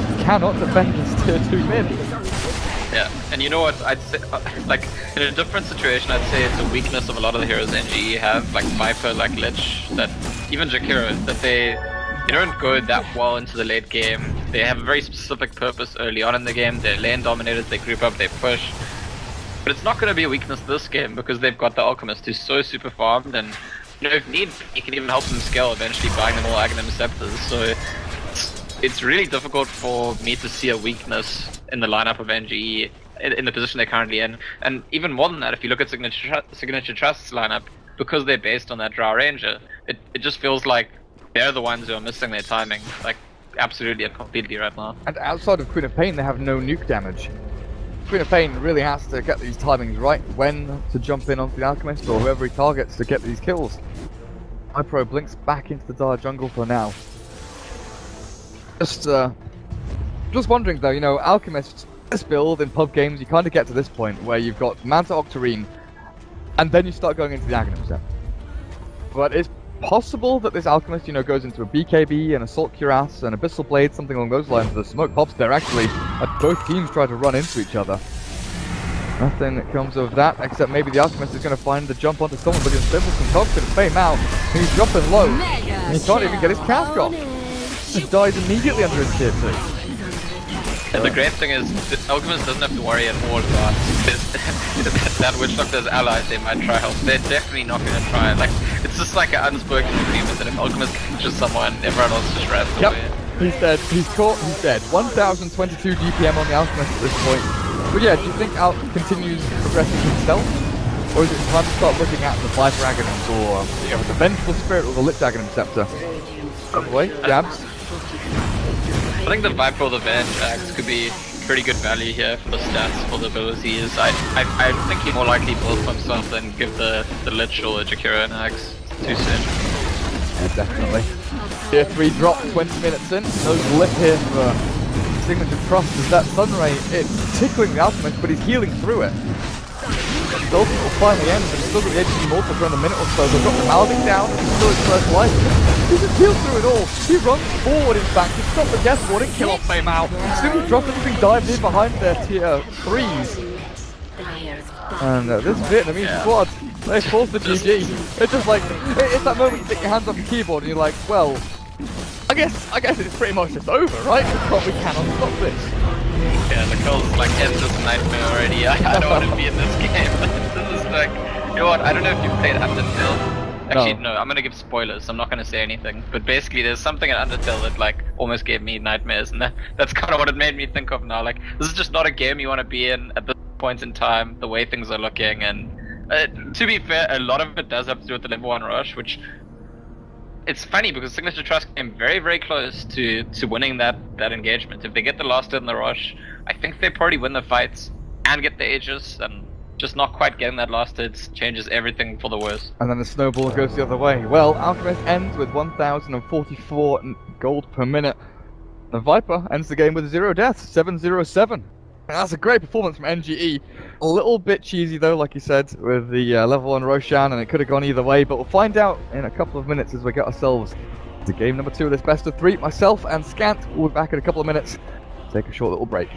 cannot defend this tier 2 mid. Yeah, and you know what, I'd say, like, in a different situation, I'd say it's a weakness of a lot of the heroes NGE have, like Viper, like Lich, that even Jakiro, that they don't go that well into the late game. They have a very specific purpose early on in the game. They're lane dominators, they group up, they push. But it's not going to be a weakness this game because they've got the Alchemist who's so super farmed, and if need, you can even help them scale, eventually buying them all Aghanim Scepters. So it's really difficult for me to see a weakness in the lineup of NGE in the position they're currently in. And even more than that, if you look at Signature Trust's lineup, because they're based on that Drow Ranger, it just feels like they're the ones who are missing their timing, like absolutely and completely right now. And outside of Queen of Pain, they have no nuke damage. Queen of Pain really has to get these timings right, when to jump in onto the Alchemist or whoever he targets to get these kills. iPro blinks back into the Dire jungle for now. Just wondering though, you know, Alchemist, this build in pub games, you kind of get to this point where you've got Manta Octarine, and then you start going into the Aghanim set. But it's possible that this Alchemist, you know, goes into a BKB, an Assault Cuirass, an Abyssal Blade, something along those lines. The smoke pops there actually, both teams try to run into each other. Nothing comes of that, except maybe the Alchemist is going to find the jump onto someone, but instead with some confidence, Fame out, and he's dropping low, and he can't even get his cask off. Just dies immediately under his tier 2. And the great thing is, the Alchemist doesn't have to worry at all about that Witch Doctor's allies. They might try help. They're definitely not going to try. Like, it's just like an unspoken agreement that if Alchemist catches someone, everyone else just runs away. He's dead. He's caught. He's dead. 1022 DPM on the Alchemist at this point. But yeah, do you think Alch continues progressing himself? Or is it time to start looking at the Viper Aghanims, or you know, the Vengeful Spirit, or the Lich Aghanim Scepter? By the way, Jabs? I think the Viper or the Venge Axe could be pretty good value here for the stats, for the abilities. I think he more likely build for himself than give the Lich or the Jakiro an Axe too soon. Yeah, definitely. Tier 3 drop 20 minutes in. No blip here for Signature Trust as that Sunray, it's tickling the Alchemist, but he's healing through it. The ultimate will finally end, but he's still got the HP Mortal for around a minute or so. They'll drop the Maledict down, and he's still his first life. He just heals through it all. He runs forward, in fact, to stop the Death Ward and kill off Fame out. As soon as he drops everything, dives in behind their tier 3s. And this Vietnamese squad, they force the GG. It's just like, it's that moment you take your hands off the keyboard and you're like, well, I guess it's pretty much just over, right? But we cannot stop this. Yeah, the call's like endless nightmare already. I don't want to be in this game. This is like, you know what? I don't know if you've played Undertale. Actually, no. I'm gonna give spoilers. I'm not gonna say anything. But basically, there's something in Undertale that like almost gave me nightmares, and that's kind of what it made me think of now. Like, this is just not a game you want to be in at this point in time. The way things are looking, and to be fair, a lot of it does have to do with the level 1 rush, which. It's funny because Signature Trust came very, very close to winning that engagement. If they get the last hit in the rush, I think they probably win the fights and get the Aegis, and just not quite getting that last hit changes everything for the worse. And then the snowball goes the other way. Well, Alchemist ends with 1,044 gold per minute. The Viper ends the game with 0 deaths, 707. That's a great performance from NGE. A little bit cheesy though, like you said, with the level 1 Roshan, and it could have gone either way, but we'll find out in a couple of minutes as we get ourselves to game number 2 of this best of 3. Myself and Scant will be back in a couple of minutes. Take a short little break.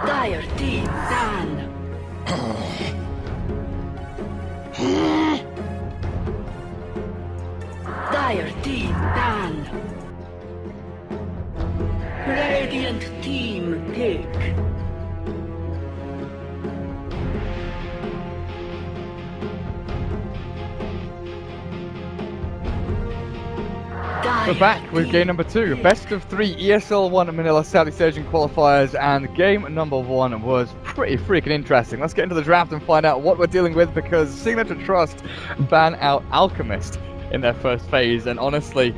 Dire team Dan. Dire team Dan. Radiant team pick. We're back with game number 2, best of 3 ESL 1 Manila Southeast Asian qualifiers, and game number 1 was pretty freaking interesting. Let's get into the draft and find out what we're dealing with, because Signature Trust ban out Alchemist in their first phase, and honestly,